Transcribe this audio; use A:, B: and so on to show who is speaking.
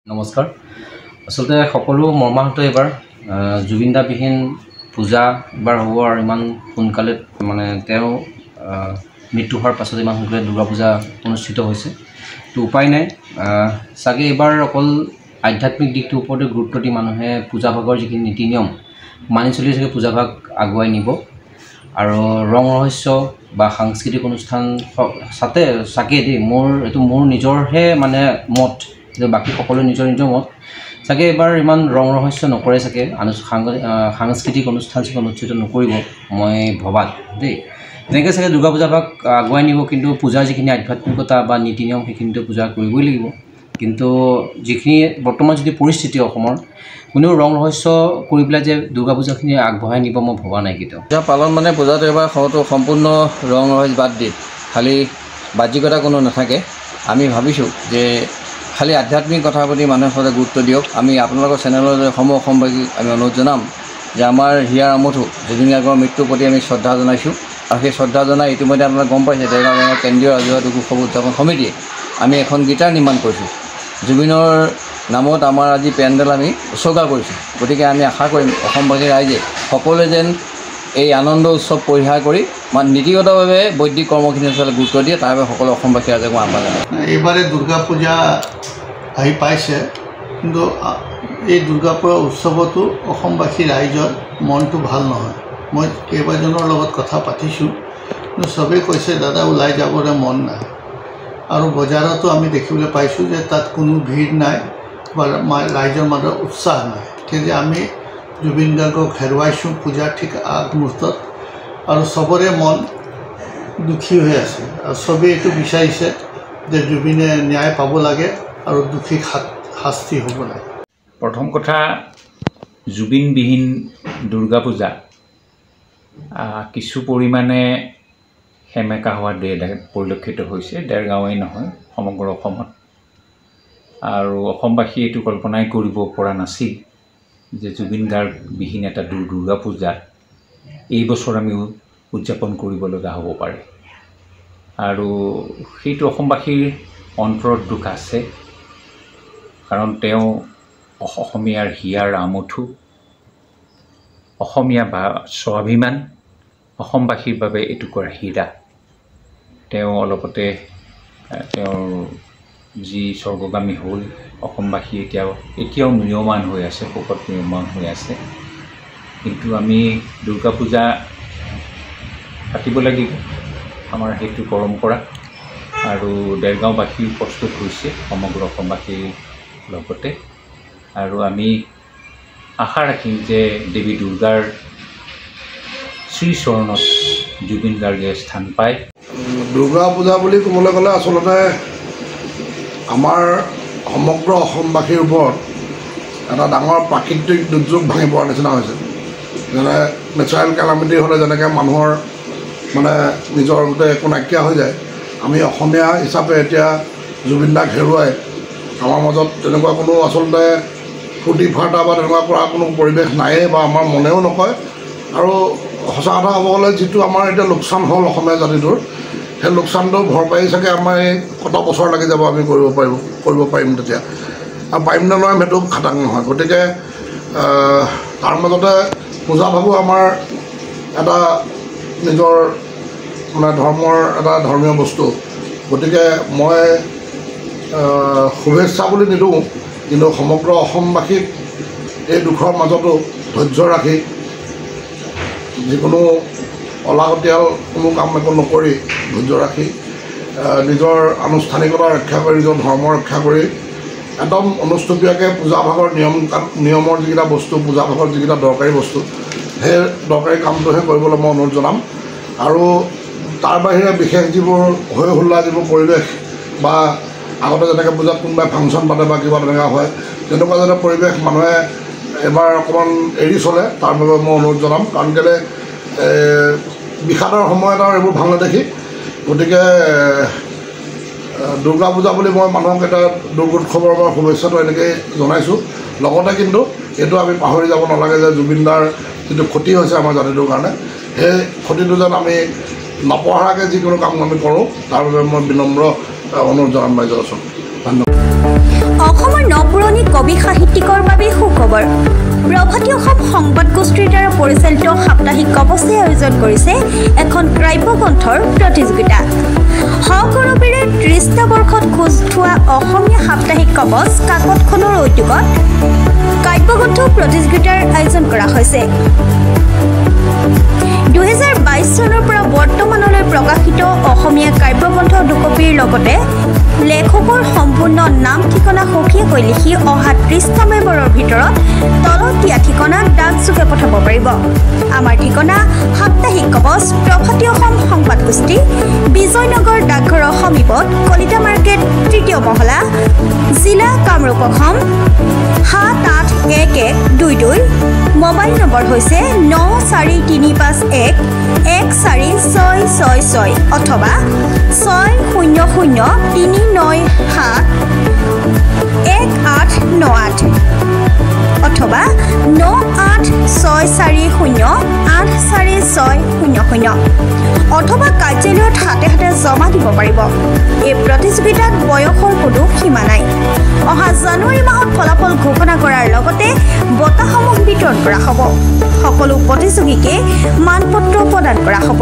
A: নমস্কাৰ আসলতে সকলো মৰ্মাহত এবাৰ জুবিনদা বিহীন পূজা এবাৰ হ'ব আৰু ইমান সোনকালে মানে তেওঁ মৃত্যু হোৱাৰ পাছত ইমান সোনকালে দুৰ্গা পূজা অনুষ্ঠিত হৈছে তো উপায় নাই চাগে এবাৰ অকল আধ্যাত্মিক দিশটোৰ ওপৰতে গুৰুত্ব দি মানুহে পূজা ভাগৰ যিখিনি নীতি নিয়ম মানি চলি চাগে পূজা ভাগ আগুৱাই নিব আৰু ৰং ৰহস্য বা সাংস্কৃতিক অনুষ্ঠান চাগে দেই মোৰ নিজৰহে মানে মত বাকি সকলো নিজৰ মত চাগে এবাৰ ইমান ৰং ৰহস্য নকৰে চাগে সাংস্কৃতিক অনুষ্ঠান অনুষ্ঠিত নকৰিব মই ভবাত দেই তেনেকৈ চাগে দুৰ্গা পূজা ভাগ আগুৱাই নিব কিন্তু পূজাৰ যিখিনি আধ্যাত্মিকতা বা নীতি নিয়ম সেইখিনিতো পূজা কৰিবই লাগিব কিন্তু যিখিনি বৰ্তমান যদি পৰিস্থিতি অসমৰ কোনেও ৰং ৰহস্য কৰি পেলাই যে দুৰ্গা পূজাখিনি আগবঢ়াই নিব মই ভবা নাই কেতিয়াও পূজা পালন মানে পূজাটো এবাৰ সম্পূৰ্ণ ৰং ৰহস্য বাদ দি খালি বাহ্যিকতা কোনো নাথাকে আমি ভাবিছোঁ যে খালি আধ্যাত্মিক কথাৰ প্ৰতি মানুহে সদায় গুৰুত্ব দিয়ক আমি আপোনালোকৰ চেনেলৰ অসমবাসীক আমি অনুৰোধ জনাম যে আমাৰ হিয়াৰ আমঠু জুবিন গাৰ্গৰ মৃত্যুৰ প্ৰতি আমি শ্ৰদ্ধা জনাইছোঁ আৰু সেই শ্ৰদ্ধা জনাই ইতিমধ্যে আপোনালোকে গম পাইছে দেৰগাঁও কেন্দ্ৰীয় ৰাজহুৱা দুখ উৎসৱ উদযাপন সমিতিয়ে আমি এখন গীটাৰ নিৰ্মাণ কৰিছোঁ জুবিনৰ নামত আমাৰ আজি পেণ্ডেল আমি উৎসৰ্গা কৰিছোঁ গতিকে আমি আশা কৰিম অসমবাসীৰ ৰাইজে সকলোৱে যেন এই আনন্দ উৎসৱ পৰিহাৰ কৰি মানে নীতিগতভাৱে বৈদিক কৰ্মখিনি আচলতে গুৰুত্ব দিয়ে তাৰ বাবে সকলো অসমবাসী ৰাইজক মই আহ্বান জনাওঁ
B: এইবাৰে দুৰ্গা পূজা আহি পাইছে কিন্তু এই দুৰ্গা পূজা উৎসৱতো অসমবাসী ৰাইজৰ মনটো ভাল নহয় মই কেইবাজনৰ লগত কথা পাতিছোঁ কিন্তু চবেই কৈছে দাদা ওলাই যাবলৈ মন নাই আৰু বজাৰতো আমি দেখিবলৈ পাইছোঁ যে তাত কোনো ভিৰ নাই বা ৰাইজৰ মাজত উৎসাহ নাই যে আমি জুবিন গাৰ্গক হেৰুৱাইছোঁ পূজাৰ ঠিক আগমুহূৰ্তত আৰু চবৰে মন দুখী হৈ আছে আৰু চবেই এইটো বিচাৰিছে যে জুবিনে ন্যায় পাব লাগে আৰু দুখীক শাস্তি হ'ব লাগে
C: প্ৰথম কথা জুবিনবিহীন দুৰ্গা পূজা কিছু পৰিমাণে সেমেকা হোৱা পৰিলক্ষিত হৈছে দেৰগাঁৱেই নহয় সমগ্ৰ অসমত আৰু অসমবাসীয়ে এইটো কল্পনাই কৰিব পৰা নাছিল যে জুবিন গাৰ্গবিহীন এটা দুৰ্গা পূজা এই বছৰ আমি উদযাপন কৰিব লগা হ'ব পাৰে আৰু সেইটো অসমবাসীৰ অন্তৰত দুখ আছে কাৰণ তেওঁ অসমীয়াৰ হিয়াৰ আমঠু অসমীয়া বা স্বাভিমান অসমবাসীৰ বাবে এটুকুৰা হীৰা তেওঁ অলপতে তেওঁৰ যি স্বৰ্গগামী হ'ল অসমবাসী এতিয়াও ম্ৰিয়মান হৈ আছে শোকত ম্ৰিয়মান হৈ আছে কিন্তু আমি দুৰ্গা পূজা পাতিব লাগিব আমাৰ সেইটো পৰম্পৰা আৰু দেৰগাঁওবাসীও প্ৰস্তুত হৈছে সমগ্ৰ অসমবাসীৰ লগতে আৰু আমি আশা ৰাখিম যে দেৱী দুৰ্গাৰ শ্ৰীচৰণত জুবিন গাৰ্গে স্থান পায়
D: দুৰ্গা পূজা বুলি ক'বলৈ গ'লে আচলতে আমাৰ সমগ্ৰ অসমবাসীৰ ওপৰত এটা ডাঙৰ প্ৰাকৃতিক দুৰ্যোগ ভাঙি পৰাৰ নিচিনা হৈছে যেনে নেচাৰেল কেলামিটি হ'লে যেনেকৈ মানুহৰ মানে নিজৰ গোটেই একো নাইকিয়া হৈ যায় আমি অসমীয়া হিচাপে এতিয়া জুবিন দাক হেৰুৱাই আমাৰ মাজত তেনেকুৱা কোনো আচলতে ফূৰ্তি ফাৰ্তা বা তেনেকুৱা কৰা কোনো পৰিৱেশ নায়েই বা আমাৰ মনেও নকয় আৰু সঁচা কথা ক'ব গ'লে যিটো আমাৰ এতিয়া লোকচান হ'ল অসমীয়া জাতিটোৰ সেই লোকচানটো ভৰপাই চাগে আমাৰ এই কত বছৰ লাগি যাব আমি কৰিব পাৰিম তেতিয়া আৰু পাৰিম নে নোৱাৰিম সেইটো খাটাং নহয় গতিকে তাৰ মাজতে পূজা ভাগো আমাৰ এটা নিজৰ মানে ধৰ্মৰ এটা ধৰ্মীয় বস্তু গতিকে মই শুভেচ্ছা বুলি নিদিওঁ কিন্তু সমগ্ৰ অসমবাসীক এই দুখৰ মাজতো ধৈৰ্য ৰাখি যিকোনো অলাগতিয়াল কোনো কাম একো নকৰি ধৈৰ্য ৰাখি নিজৰ আনুষ্ঠানিকতা ৰক্ষা কৰি নিজৰ ধৰ্ম ৰক্ষা কৰি একদম অনুষ্টুপীয়াকৈ পূজা ভাগৰ নিয়মৰ যিকেইটা বস্তু পূজা ভাগৰ যিকেইটা দৰকাৰী বস্তু সেই দৰকাৰী কামটোহে কৰিবলৈ মই অনুৰোধ জনাম আৰু তাৰ বাহিৰে বিশেষ যিবোৰ হৈ হোল্লা যিবোৰ পৰিৱেশ বা আগতে যেনেকৈ পূজাত কোনোবাই ফাংচন পাতে বা কিবা তেনেকুৱা হয় তেনেকুৱা যাতে পৰিৱেশ মানুহে এবাৰ অকণমান এৰি চলে তাৰ বাবে মই অনুৰোধ জনাম কাৰণ কেলৈ বিষাদৰ সময়ত আৰু এইবোৰ ভাল নেদেখি গতিকে দুৰ্গা পূজা বুলি মই মানুহক এটা দুৰ্গোৎসৱৰ পৰা শুভেচ্ছাটো এনেকৈয়ে জনাইছোঁ লগতে কিন্তু এইটো আমি পাহৰি যাব নালাগে যে জুবিনদাৰ যিটো ক্ষতি হৈছে আমাৰ জাতিটোৰ কাৰণে সেই ক্ষতিটো যেন আমি নপঢ়াকৈ যিকোনো কাম আমি কৰোঁ তাৰ বাবে মই বিনম্ৰ অনুৰোধ জনাম ৰাইজৰ ওচৰত ধন্যবাদ।
E: অসমৰ নপুৰণি পৰিচালিত সাপ্তাহিক কবচে আয়োজন কৰিছে এখন কাব্যগ্ৰন্থৰ প্ৰতিযোগিতা। সহকৰ্মীৰে ৩০টা বৰ্ষত খোজ থোৱা অসমীয়া সাপ্তাহিক কবচ কাকতখনৰ উদ্যোগত কাব্যগ্ৰন্থ প্ৰতিযোগিতাৰ আয়োজন কৰা হৈছে। ২০২২ চনৰ পৰা বৰ্তমানলৈ প্ৰকাশিত অসমীয়া কাব্যগ্ৰন্থ দুকপিৰ লগতে লেখকৰ সম্পূৰ্ণ নাম ঠিকনা সঠিককৈ লিখি অহা ৩০টা মেম্বৰৰ ভিতৰত তলত দিয়া ঠিকনাত ডাকযোগে পঠাব পাৰিব। আমাৰ ঠিকনা সাপ্তাহিক কবচ, প্ৰভাতী অসম সংবাদ গোষ্ঠী, বিজয়নগৰ ডাকঘৰৰ সমীপত, কলিতা মাৰ্কেট, ৩য় মহলা, জিলা কামৰূপ অসম ৭৮১১২২। মোবাইল নম্বৰ হৈছে ৯৪৩৫১১৪৬৬৬ অথবা ৬০০৩৯৭1898 অথবা ৯৮৬৪০৮৪৬০০ অথবা কাৰ্যালয়ত হাতে হাতে জমা দিব পাৰিব। এই প্ৰতিযোগিতাত বয়সৰ কোনো সীমা নাই। অহা জানুৱাৰী মাহত ফলাফল ঘোষণা কৰাৰ লগতে বঁটাসমূহ বিতৰণ কৰা হ'ব। সকলো প্ৰতিযোগীকে মানপত্ৰ প্ৰদান কৰা হ'ব।